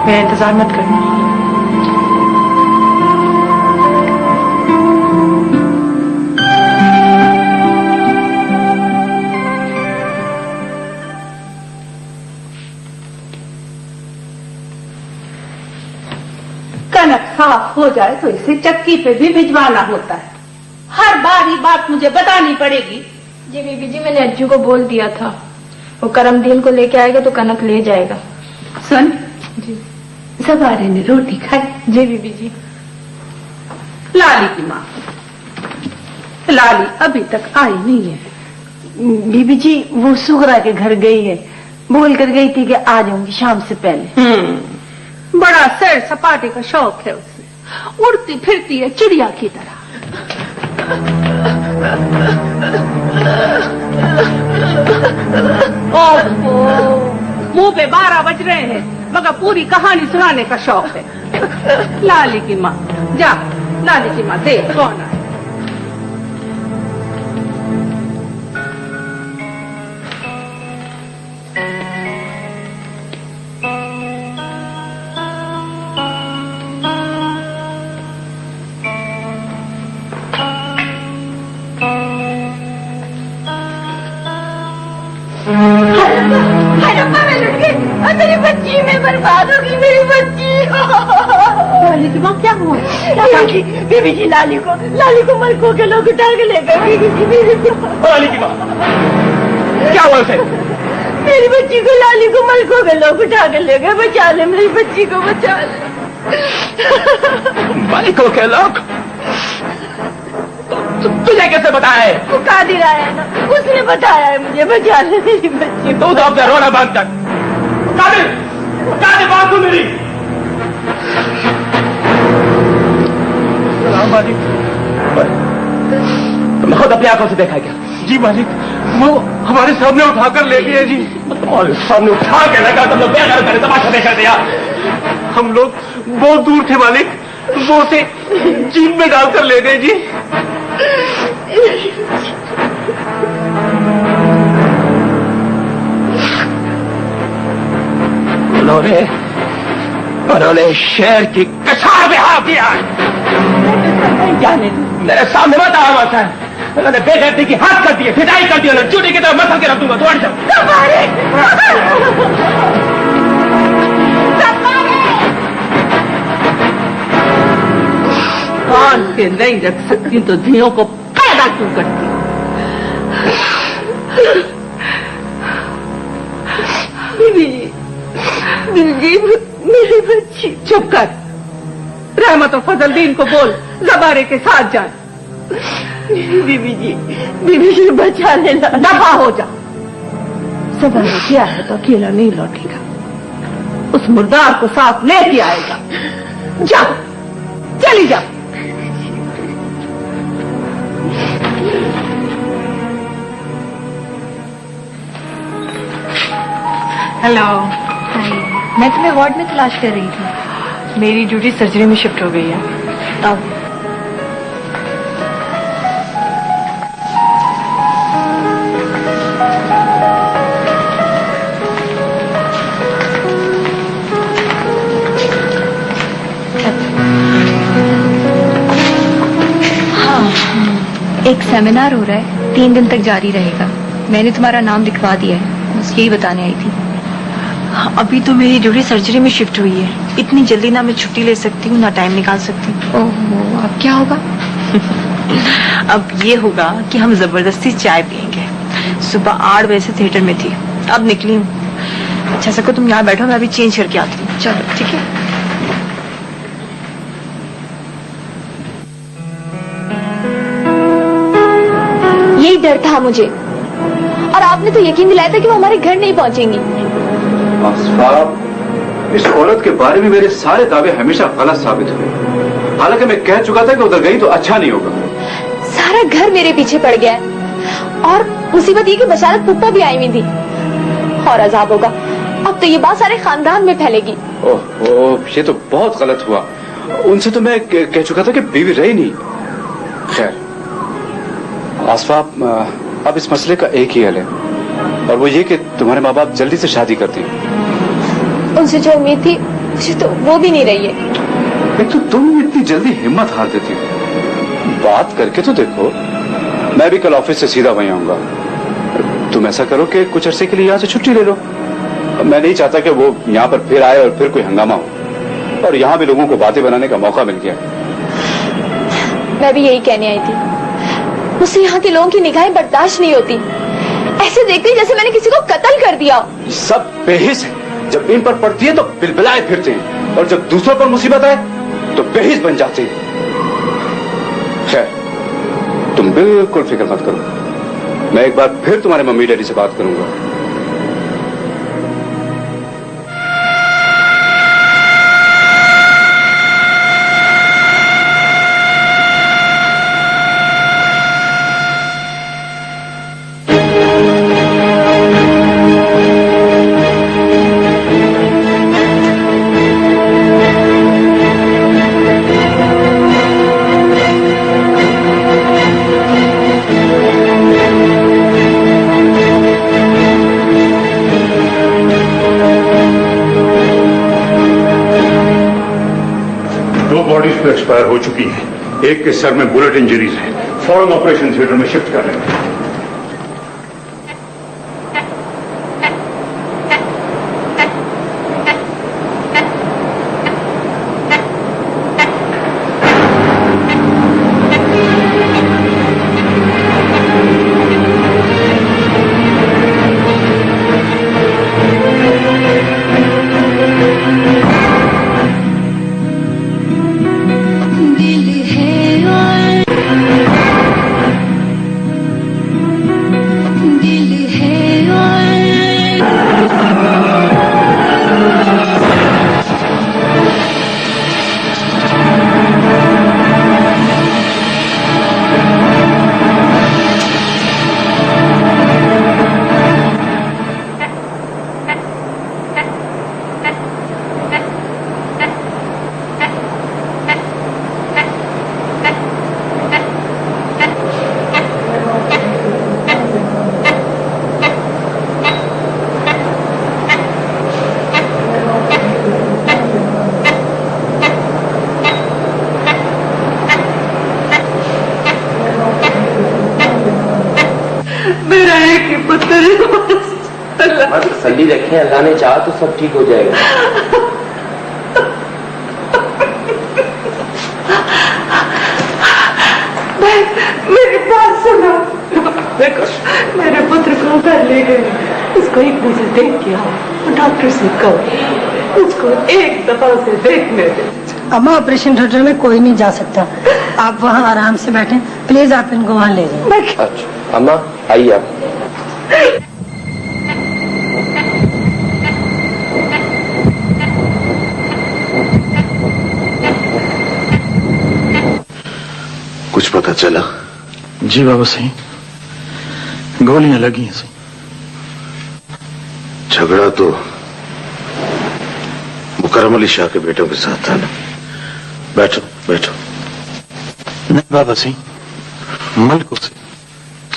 मेरा इंतजार मत करना। कनक साफ हो जाए तो इसे चक्की पे भी भिजवाना होता है। हर बार ये बात मुझे बतानी पड़ेगी। जी बीबी जी, मैंने अज्जू को बोल दिया था, वो करमदीन को लेके आएगा तो कनक ले जाएगा। सुन जी। सवारे ने रोटी खाई? जी बीबी जी। लाली की माँ, लाली अभी तक आई नहीं है। बीबी जी वो सुगरा के घर गई है, बोल कर गई थी कि आ जाऊंगी शाम से पहले। बड़ा सैर सपाटे का शौक है उसे, उड़ती फिरती है चिड़िया की तरह। ओहो, मुंह पे 12 बज रहे हैं मगर पूरी कहानी सुनाने का शौक है। लाली की माँ जा, लाली की माँ देख कौन आए। मेरी बच्ची में बर्बाद होगी, मेरी बच्ची। लाली की माँ क्या हुआ? बीबी जी लाली को मलकों के लोग उठा के ले गए। बीबी जी लाली की माँ क्या हुआ उसे? मेरी बच्ची को लाली को मलकों के लोग उठा के ले गए। बचा ले मेरी बच्ची को, बचा ले। मलकों के लोग? तुझे कैसे बताया है? वो कादिर आया ना, उसने बताया है मुझे। बचा ले मेरी बच्ची को। तू तो अपना रोना बंद कर। कादिर बात तू मेरी। मालिक, तुमने खुद अपनी आंखों से देखा क्या? जी मालिक, वो हमारे सामने उठाकर ले गए जी। तुम्हारे सामने उठा के लगा, तुम लोग बेकार करे तमाशा देख रहे थे यार। हम लोग बहुत दूर थे मालिक, वो उसे जीप में डालकर ले गए जी। उन्होंने शेर की कछार में हाथ दिया। मेरे सामने मत आया मत है। उन्होंने बेगैरती की हाथ कर दिए, फिदाई कर दी, उन्होंने चूड़ी की तरह मसल के रख दूंगा। तोड़ जाओ। कान के नहीं रख सकती तो धियों को पैदा क्यों करती? बीबी जी मेरी बच्ची। चुप कर। रहमत और फजलदीन को बोल जबारे के साथ जाए। बीबी जी बचा लेना। दफा हो जा। जबारे किया है तो अकेला नहीं लौटेगा, उस मुर्दार को साथ लेके आएगा। जा, चली जा। हेलो। मैं तुम्हें वार्ड में तलाश कर रही थी। मेरी ड्यूटी सर्जरी में शिफ्ट हो गई है। आओ। हाँ, एक सेमिनार हो रहा है, 3 दिन तक जारी रहेगा। मैंने तुम्हारा नाम लिखवा दिया है, बस यही बताने आई थी। अभी तो मेरी ड्यूटी सर्जरी में शिफ्ट हुई है, इतनी जल्दी ना मैं छुट्टी ले सकती हूँ ना टाइम निकाल सकती हूँ। ओहो, अब क्या होगा? अब ये होगा कि हम जबरदस्ती चाय पियेंगे। सुबह 8 बजे से थिएटर में थी, अब निकली हूँ। अच्छा सको तुम यहाँ बैठो, मैं अभी चेंज करके आती हूँ। चलो ठीक है। यही डर था मुझे, और आपने तो यकीन दिलाया था कि वो हमारे घर नहीं पहुंचेंगी। इस औरत के बारे में मेरे सारे दावे हमेशा गलत साबित हुए। हालांकि मैं कह चुका था कि उधर गई तो अच्छा नहीं होगा। सारा घर मेरे पीछे पड़ गया है, और मुसीबत ये कि बशारत पुप्पा भी आई हुई थी। और अजाब होगा, अब तो ये बात सारे खानदान में फैलेगी। ओह, ये तो बहुत गलत हुआ। उनसे तो मैं कह चुका था कि बीवी रही नहीं। खैर आसफा, अब इस मसले का एक ही हल है, और वो ये कि तुम्हारे माँ बाप जल्दी से शादी कर दें। उनसे जो उम्मीद थी मुझे तो वो भी नहीं रही है। एक तो तुम इतनी जल्दी हिम्मत हार देती हो। बात करके तो देखो। मैं भी कल ऑफिस से सीधा वहीं आऊंगा। तुम ऐसा करो कि कुछ अरसे के लिए यहाँ से छुट्टी ले लो। मैं नहीं चाहता कि वो यहाँ पर फिर आए और फिर कोई हंगामा हो। और यहाँ भी लोगों को बातें बनाने का मौका मिल गया। मैं भी यही कहने आई थी। मुझसे यहाँ के लोगों की निगाहें बर्दाश्त नहीं होती। ऐसे देखते हैं जैसे मैंने किसी को कत्ल कर दिया। सब बेहिस है। जब इन पर पड़ती है तो बिलबिलाए फिरते हैं, और जब दूसरों पर मुसीबत आए तो बेहिस बन जाते हैं। खैर, तुम बिल्कुल फिक्र मत करो। मैं एक बार फिर तुम्हारे मम्मी डैडी से बात करूंगा। एक्सपायर हो चुकी है। एक के सर में बुलेट इंजरीज है। फौरन ऑपरेशन थिएटर में शिफ्ट कर लेंगे। मेरा एक ही पुत्र बस तसल्ली रखें, अल्लाह ने चाहा तो सब ठीक हो जाएगा। मेरी बात सुनो। देखो, मेरे पुत्र को घर ले गए, उसको एक नजर देख के आओ। डॉक्टर से कहो उसको एक दफा से देखने दे। अम्मा, ऑपरेशन थिएटर में कोई नहीं जा सकता। आप वहाँ आराम से बैठें, प्लीज आप इनको वहाँ ले जाएं। अच्छा अम्मा आइए आप। कुछ पता चला? जी बाबा सही, गोलियां लगी हैं सही। झगड़ा तो मुकर्रम अली शाह के बेटों के साथ था ना? बैठो बैठो। नहीं बाबा सही, मलिक से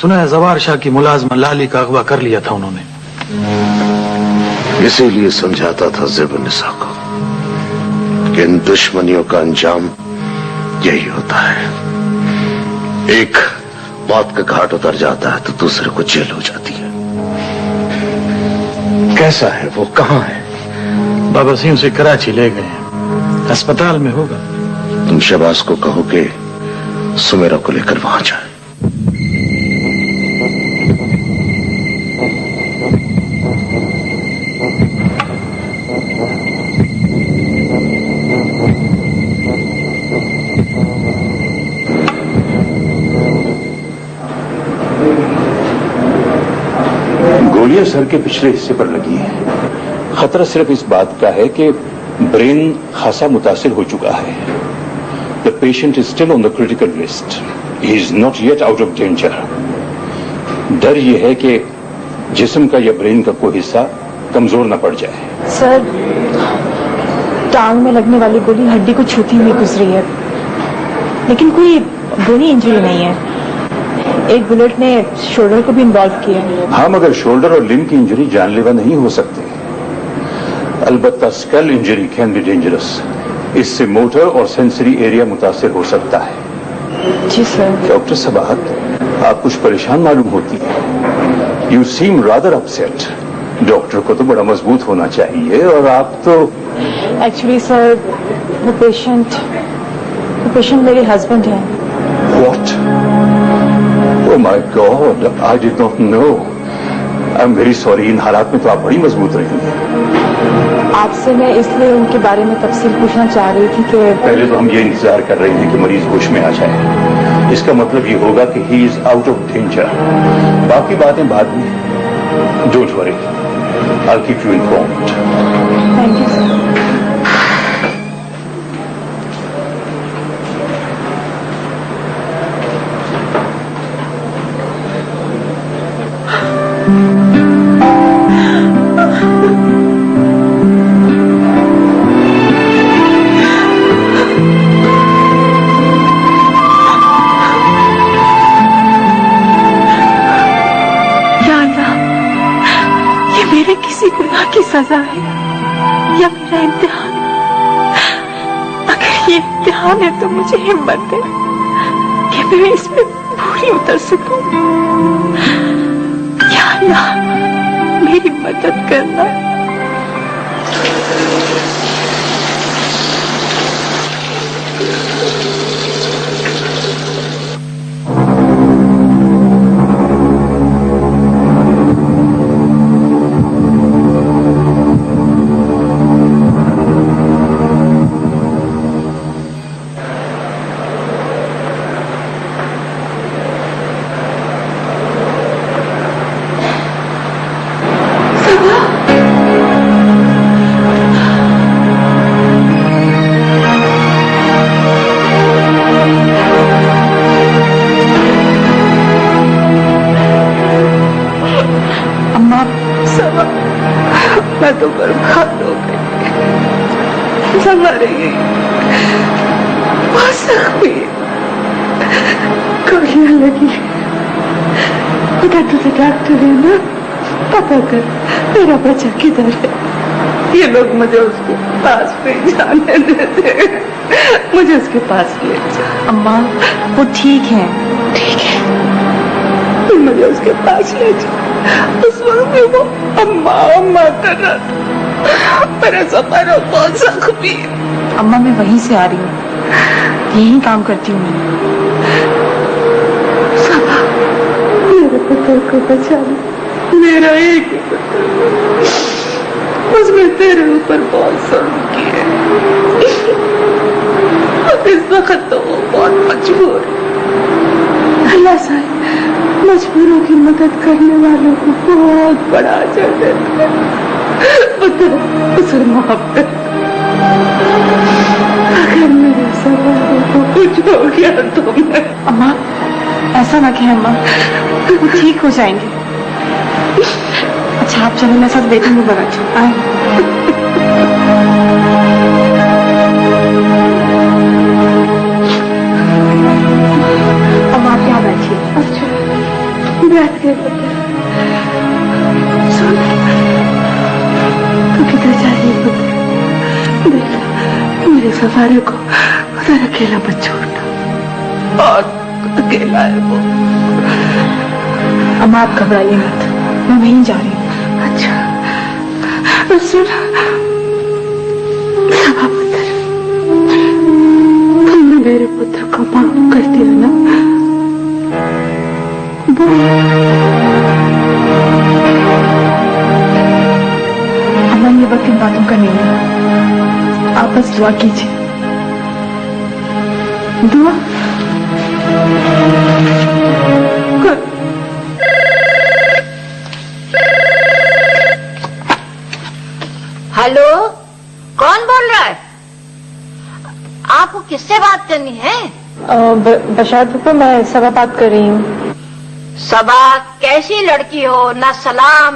सुना है जवार शाह की मुलाजमा लाली का अगवा कर लिया था उन्होंने। इसीलिए समझाता था ज़ेब-उन-निसा को कि इन दुश्मनियों का अंजाम यही होता है। एक मौत का घाट उतर जाता है तो दूसरे को जेल हो जाती है। कैसा है वो, कहाँ है? बाबा सिंह उसे कराची ले गए हैं, अस्पताल में होगा। तुम शहबाज को कहो कि सुमेरा को लेकर वहां जाए। गोलियां सर के पिछले हिस्से पर लगी हैं। खतरा सिर्फ इस बात का है कि ब्रेन खासा मुतासिर हो चुका है। The patient is still on the critical list. He is not yet out of danger. डर यह है कि जिस्म का या ब्रेन का कोई हिस्सा कमजोर न पड़ जाए। सर, टांग में लगने वाली गोली हड्डी को छूती हुई गुजरी है, लेकिन कोई बुरी इंजरी नहीं है। एक बुलेट ने शोल्डर को भी इन्वॉल्व किया है। हाँ, मगर शोल्डर और लिम्ब की इंजरी जानलेवा नहीं हो सकती। अलबत्ता skull injury can be dangerous. इससे मोटर और सेंसरी एरिया मुतासिर हो सकता है। जी सर। डॉक्टर सबाहत, आप कुछ परेशान मालूम होती है। You seem rather upset. Doctor को तो बड़ा मजबूत होना चाहिए और आप तो। एक्चुअली सर वो पेशेंट मेरे हस्बैंड हैं। What? Oh my God, I did not know. I'm very sorry. इन हालात में तो आप बड़ी मजबूत रही हैं। आपसे मैं इसलिए उनके बारे में तफसील पूछना चाह रही थी कि पहले तो हम ये इंतजार कर रहे हैं कि मरीज होश में आ जाए। इसका मतलब ये होगा कि he is out of danger. बाकी बातें बाद में। Don't worry, I'll keep you informed. Thank you sir. मेरे किसी गुनाह की सजा है या मेरा इम्तिहान? अगर ये इम्तिहान है तो मुझे हिम्मत दे कि मैं इसमें पूरी उतर सकूं। या अल्लाह मेरी मदद करना। मैं तो बर्बाद हो गई, संभल गई, बहुत जख्मी, गोलियां लगी। उधर तुझे डॉक्टर है ना, पता कर मेरा बच्चा किधर है। ये लोग मुझे उसके पास नहीं जाने देते, मुझे उसके पास ले जा। अम्मा वो ठीक है, ठीक है, तुम मुझे उसके पास ले जाओ। उस वक्त में वो अम्मा अम्मा कर रहा था, मेरा सफर बहुत जख्मी। अम्मा मैं वहीं से आ रही हूँ, यहीं काम करती हूँ मैं। मेरे पुत्र को बचा लो, मेरा एक ही पुत्र, उसने तेरे ऊपर बहुत जुल्म किए। इस वक्त तो वो बहुत मजबूर। अल्लाह साहब मजबूरों की मदद करने वालों को बहुत बड़ा अजर देता है। पुत्र उसे माफ कर। अगर मेरे सवालों को कुछ हो गया तो मैं। अम्मा ऐसा ना कहें अम्मा, वो ठीक हो जाएंगे। अच्छा आप चलो, मैं साथ बेटी में बना आए। अब आप यहाँ बैठिए। अच्छा बैठ गए पुत्र। सुन, तू किधर जा रही है पुत्र? देख मेरे सफारे को उधर अकेला मत छोड़ना, बहुत अकेला है वो। अम्मा आप घबराइए मत, मैं वहीं जा रही हूँ। अच्छा सुन पुत्र, तुमने मेरे पुत्र को माफ कर दिया ना? अम्मा ये वक्त इन बातों का नहीं है, आप बस दुआ कीजिए। दुआ हेलो, कौन बोल रहा है? आपको किससे बात करनी है? बशारत पुप्पा, मैं सबा बात कर रही हूँ। सबा कैसी लड़की हो, ना सलाम